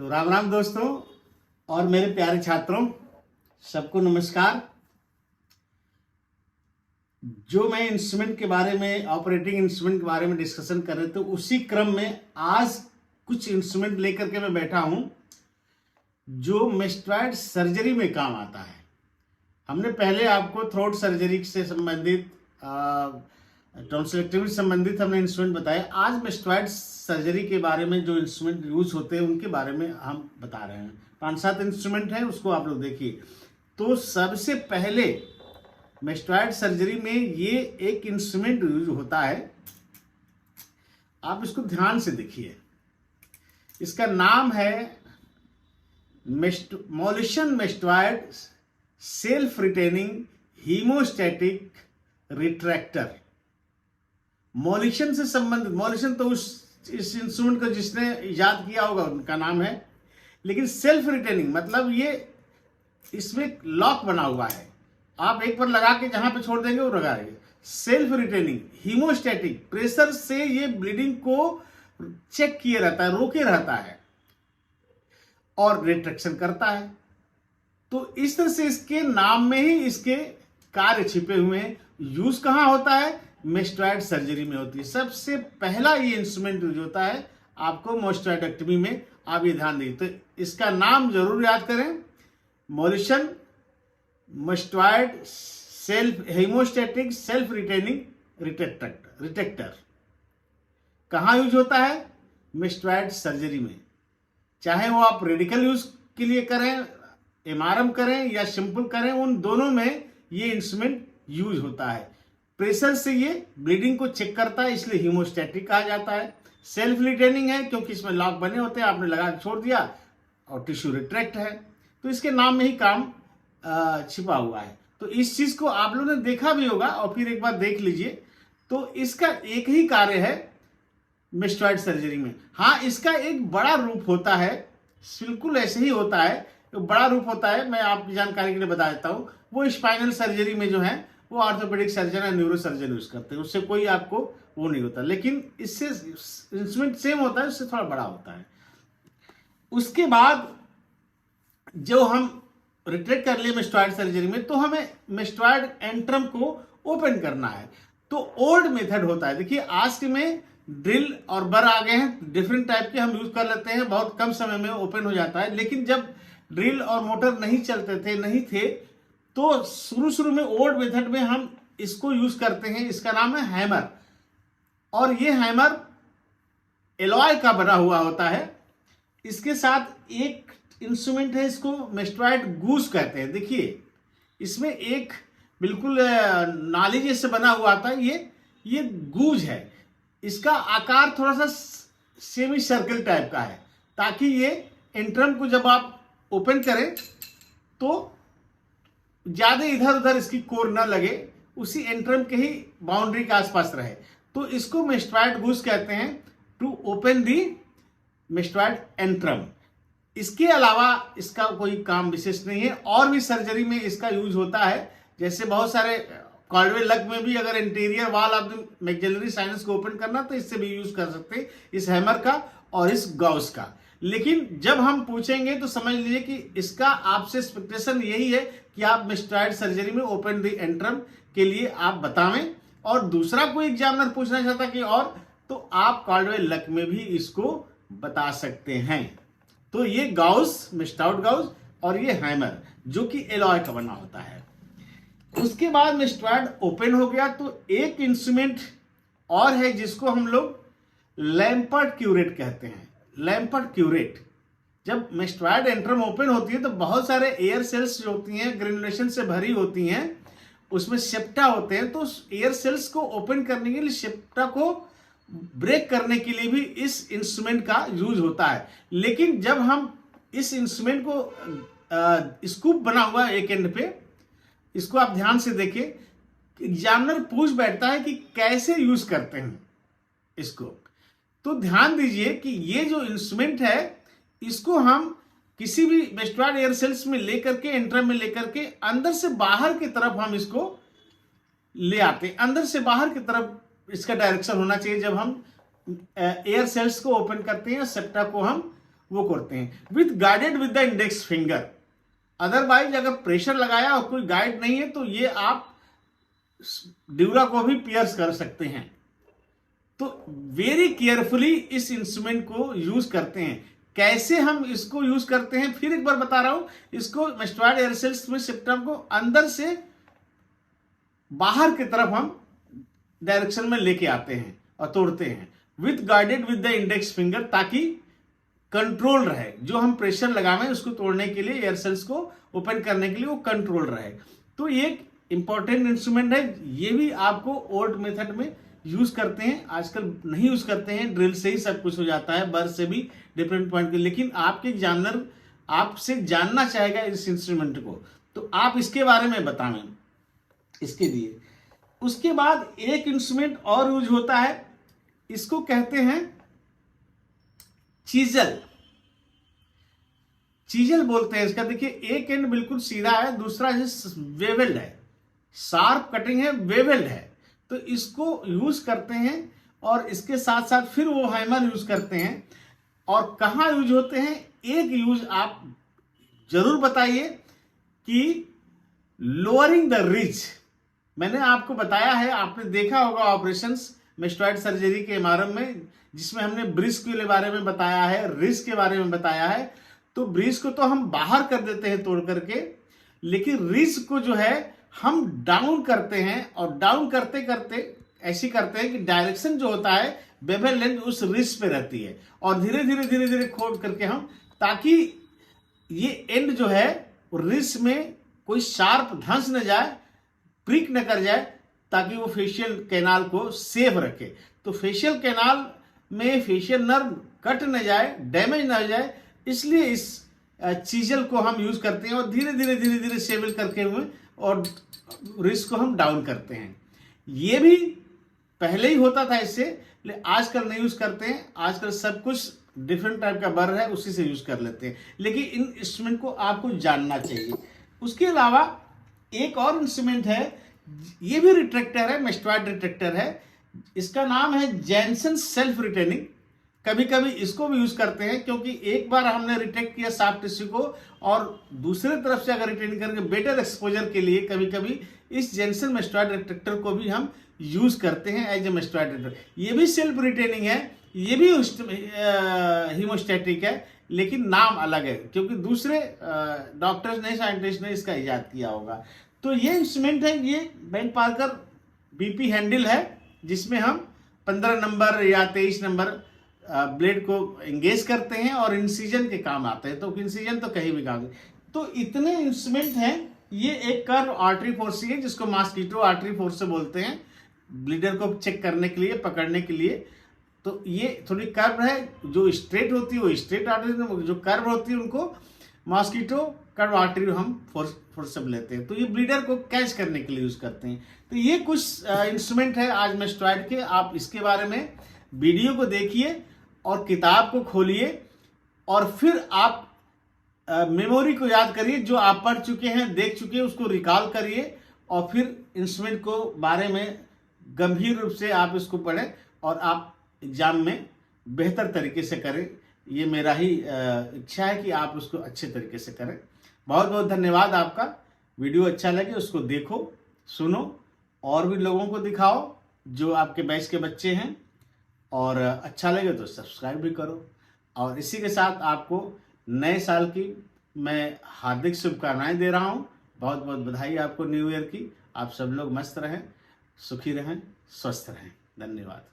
तो राम राम दोस्तों और मेरे प्यारे छात्रों, सबको नमस्कार। जो मैं इंस्ट्रूमेंट के बारे में, ऑपरेटिंग इंस्ट्रूमेंट के बारे में डिस्कशन कर रहे थे, उसी क्रम में आज कुछ इंस्ट्रूमेंट लेकर के मैं बैठा हूं जो मेस्टॉइड सर्जरी में काम आता है। हमने पहले आपको थ्रोट सर्जरी से संबंधित, टॉन्सिलेक्टमी से संबंधित हमने इंस्ट्रूमेंट बताए। आज मेस्टॉइड सर्जरी के बारे में जो इंस्ट्रूमेंट यूज होते हैं उनके बारे में हम बता रहे हैं। 5-7 इंस्ट्रूमेंट हैं, उसको आप लोग देखिए। तो सबसे पहले मेस्टॉइड सर्जरी में ये एक इंस्ट्रूमेंट यूज होता है, आप इसको ध्यान से देखिए। इसका नाम है Mollison mastoid self retaining haemostatic retractor. Mollison से संबंधित, मोलिशन तो इस इंस्ट्रूमेंट को जिसने याद किया होगा उनका नाम है, लेकिन सेल्फ रिटेनिंग मतलब ये इसमें लॉक बना हुआ है, आप एक बार लगा के जहां पे छोड़ देंगे वो लगाएंगे। सेल्फ रिटेनिंग हीमोस्टैटिक, प्रेशर से ये ब्लीडिंग को चेक किए रहता है, रोके रहता है और रिट्रैक्शन करता है। तो इस तरह से इसके नाम में ही इसके कार्य छिपे हुए हैं। यूज कहां होता है? मेस्टॉइड सर्जरी में होती है। सबसे पहला ये इंस्ट्रूमेंट यूज होता है आपको मेस्टॉइडेक्टमी में, आप ये ध्यान दीजिए। तो इसका नाम जरूर याद करें, Mollison mastoid self haemostatic self retaining retractor. कहां यूज होता है? मेस्टॉइड सर्जरी में। चाहे वो आप रेडिकल यूज के लिए करें, एमआरएम करें या सिंपल करें, उन दोनों में ये इंस्ट्रूमेंट यूज होता है। प्रेशर से ये ब्लीडिंग को चेक करता है, इसलिए हीमोस्टैटिक कहा जाता है। सेल्फ रिटेनिंग है क्योंकि इसमें लॉक बने होते हैं, आपने लगा छोड़ दिया, और टिश्यू रिट्रैक्ट है, तो इसके नाम में ही काम छिपा हुआ है। तो इस चीज को आप लोगों ने देखा भी होगा और फिर एक बार देख लीजिए। तो इसका एक ही कार्य है मेस्टॉइड सर्जरी में। हाँ, इसका एक बड़ा रूप होता है, बिल्कुल ऐसे ही होता है, तो बड़ा रूप होता है। मैं आपकी जानकारी के लिए बता देता हूं, वो स्पाइनल सर्जरी में जो है वो ऑर्थोपेडिक सर्जन या न्यूरो सर्जन यूज करते हैं, उससे कोई आपको वो नहीं होता। लेकिन इससे इंस्ट्रूमेंट सेम होता है, उससे थोड़ा बड़ा होता है। उसके बाद जो हम रिट्रैक्ट कर लिए मेस्टॉइड सर्जरी में, तो हमें मेस्टॉइड एंट्रम को ओपन करना है। तो ओल्ड मेथड होता है, देखिए आज के में ड्रिल और बर आ गए हैं, डिफरेंट टाइप के हम यूज कर लेते हैं, बहुत कम समय में ओपन हो जाता है। लेकिन जब ड्रिल और मोटर नहीं चलते थे, नहीं थे, तो शुरू में ओल्ड मेथड में हम इसको यूज करते हैं। इसका नाम है हैमर, और ये हैमर एलॉय का बना हुआ होता है। इसके साथ एक इंस्ट्रूमेंट है, इसको मेस्टॉइड गूज कहते हैं। देखिए इसमें एक बिल्कुल नाली जैसे बना हुआ आता है, ये गूज है। इसका आकार थोड़ा सा सेमी सर्कल टाइप का है, ताकि ये एंट्रम को जब आप ओपन करें तो ज्यादा इधर उधर इसकी कोर ना लगे, उसी एंट्रम के ही बाउंड्री के आसपास रहे। तो इसको मेस्टॉइड गूज कहते हैं, to open the mastoid antrum. इसके अलावा इसका कोई काम विशेष नहीं है। और भी सर्जरी में इसका यूज होता है, जैसे बहुत सारे कॉर्डवे लग में भी अगर interior wall of the maxillary sinus को ओपन करना, तो इससे भी यूज कर सकते हैं, इस हैमर का और इस गॉस का। लेकिन जब हम पूछेंगे तो समझ लीजिए कि इसका आपसे एक्सपेक्टेशन यही है कि आप मेस्टॉइड सर्जरी में ओपन द एंट्रम के लिए आप बतावें, और दूसरा कोई एग्जामिनर पूछना चाहता कि और, तो आप कॉर्डवे लक में भी इसको बता सकते हैं। तो ये गाउस, मेस्टॉइड गाउस, और ये हैमर जो कि एलॉय का बना होता है। उसके बाद मेस्टॉइड ओपन हो गया, तो एक इंस्ट्रूमेंट और है जिसको हम लोग लैम्पर्ट क्यूरेट कहते हैं। लैम्पर्ट क्यूरेट, जब मेस्टॉइड एंट्रम ओपन होती है तो बहुत सारे एयर सेल्स जो होती हैं ग्रेनुलेशन से भरी होती हैं, उसमें सेप्टा होते हैं। तो एयर सेल्स को ओपन करने के लिए, सेप्टा को ब्रेक करने के लिए भी इस इंस्ट्रूमेंट का यूज होता है। लेकिन जब हम इस इंस्ट्रूमेंट को, स्कूप बना हुआ है एक एंड पे, इसको आप ध्यान से देखिए, एग्जामिनर पूछ बैठता है कि कैसे यूज करते हैं इसको। तो ध्यान दीजिए कि ये जो इंस्ट्रूमेंट है, इसको हम किसी भी मेस्टॉइड एयर सेल्स में लेकर के, एंट्रम में लेकर के, अंदर से बाहर की तरफ हम इसको ले आते हैं। अंदर से बाहर की तरफ इसका डायरेक्शन होना चाहिए जब हम एयर सेल्स को ओपन करते हैं, सेप्टा को हम वो करते हैं with guided with the index finger. Otherwise अगर प्रेशर लगाया और कोई गाइड नहीं है तो ये आप ड्यूरा को भी पियर्स कर सकते हैं। तो वेरी केयरफुली इस इंस्ट्रूमेंट को यूज करते हैं। कैसे हम इसको यूज करते हैं फिर एक बार बता रहा हूं। इसको मेस्टोइड एयर सेल्स में सेप्टम को अंदर से बाहर की तरफ हम डायरेक्शन में लेके आते हैं और तोड़ते हैं with guided with the index finger, ताकि कंट्रोल रहे। जो हम प्रेशर लगावें उसको तोड़ने के लिए, एयर सेल्स को ओपन करने के लिए वो कंट्रोल रहे। तो ये एक इंपॉर्टेंट इंस्ट्रूमेंट है। ये भी आपको ओल्ड मेथड में यूज करते हैं, आजकल नहीं यूज करते हैं। ड्रिल से ही सब कुछ हो जाता है, बर से भी डिफरेंट पॉइंट के। लेकिन आपके एग्जामिनर आपसे जानना चाहेगा इस इंस्ट्रूमेंट को, तो आप इसके बारे में बताएं इसके लिए। उसके बाद एक इंस्ट्रूमेंट और यूज होता है, इसको कहते हैं चीजल। चीजल बोलते हैं इसका। देखिए एक एंड बिल्कुल सीधा है, दूसरा वेवेल्ड है, शार्प कटिंग है, वेवेल्ड है। तो इसको यूज करते हैं और इसके साथ साथ फिर वो हैमर यूज करते हैं। और कहाँ यूज होते हैं, एक यूज आप जरूर बताइए कि लोअरिंग द रिज। मैंने आपको बताया है, आपने देखा होगा ऑपरेशंस मेस्टोइड सर्जरी के एमआरएम में, जिसमें हमने ब्रिज के बारे में बताया है, रिज के बारे में बताया है। तो ब्रिज को तो हम बाहर कर देते हैं तोड़ करके, लेकिन रिज को जो है हम डाउन करते हैं। और डाउन करते करते ऐसे करते हैं कि डायरेक्शन जो होता है बेवल लेंथ उस रिज पे रहती है, और धीरे धीरे धीरे धीरे खोद करके हम, ताकि ये एंड जो है रिज में कोई शार्प धंस न जाए, प्रिक न कर जाए, ताकि वो फेशियल कैनाल को सेफ रखे। तो फेशियल कैनाल में फेशियल नर्व कट न जाए, डैमेज न हो जाए, इसलिए इस चीजल को हम यूज करते हैं। और धीरे धीरे धीरे धीरे सेबल करके हुए और रिस्क को हम डाउन करते हैं। ये भी पहले ही होता था इससे, लेकिन आजकल नहीं यूज करते हैं। आजकल सब कुछ डिफरेंट टाइप का बर है, उसी से यूज कर लेते हैं। लेकिन इन इंस्ट्रूमेंट को आपको जानना चाहिए। उसके अलावा एक और इंस्ट्रूमेंट है, ये भी रिट्रैक्टर है, मेस्टोइड रिट्रैक्टर है। इसका नाम है जैनसन सेल्फ रिटेनिंग। कभी कभी इसको भी यूज करते हैं, क्योंकि एक बार हमने रिट्रैक्ट किया सॉफ्ट टिश्यू को, और दूसरे तरफ से अगर रिटेन करके बेटर एक्सपोजर के लिए कभी कभी इस जैनसन मेस्टोइड रिट्रैक्टर को भी हम यूज करते हैं एज ए मेस्टोइड रिट्रैक्टर। ये भी सेल्फ रिटेनिंग है, ये भी हीमोस्टैटिक है, लेकिन नाम अलग है, क्योंकि दूसरे डॉक्टर्स ने, साइंटिस्ट ने इसका इजाद किया होगा। तो ये इंस्ट्रूमेंट है, ये बेन पार्कर बीपी हैंडल है, जिसमें हम 15 नंबर या 23 नंबर ब्लेड को एंगेज करते हैं और इंसिजन के काम आते हैं। तो इंसिजन तो कहीं भी काम। तो इतने इंस्ट्रूमेंट हैं। ये एक कर्व आर्टरी फोर्स है, जिसको मॉस्किटो आर्टरी फोर्स से बोलते हैं, ब्लीडर को चेक करने के लिए, पकड़ने के लिए। तो ये थोड़ी कर्व है, जो स्ट्रेट होती है वो स्ट्रेट आर्टरी, जो कर्व होती है उनको मॉस्किटो कर्व आर्टरी हम फोर्स से लेते हैं। तो ये ब्लीडर को कैच करने के लिए यूज करते हैं। तो ये कुछ इंस्ट्रूमेंट है आज मेस्टोइड के। आप इसके बारे में वीडियो को देखिए और किताब को खोलिए, और फिर आप मेमोरी को याद करिए, जो आप पढ़ चुके हैं, देख चुके हैं, उसको रिकॉल करिए, और फिर इंस्ट्रूमेंट को बारे में गंभीर रूप से आप इसको पढ़ें और आप एग्जाम में बेहतर तरीके से करें। ये मेरा ही इच्छा है कि आप उसको अच्छे तरीके से करें। बहुत बहुत धन्यवाद आपका। वीडियो अच्छा लगे उसको देखो, सुनो, और भी लोगों को दिखाओ जो आपके बैच के बच्चे हैं, और अच्छा लगे तो सब्सक्राइब भी करो। और इसी के साथ आपको नए साल की मैं हार्दिक शुभकामनाएं दे रहा हूं। बहुत बहुत बधाई आपको न्यू ईयर की। आप सब लोग मस्त रहें, सुखी रहें, स्वस्थ रहें। धन्यवाद।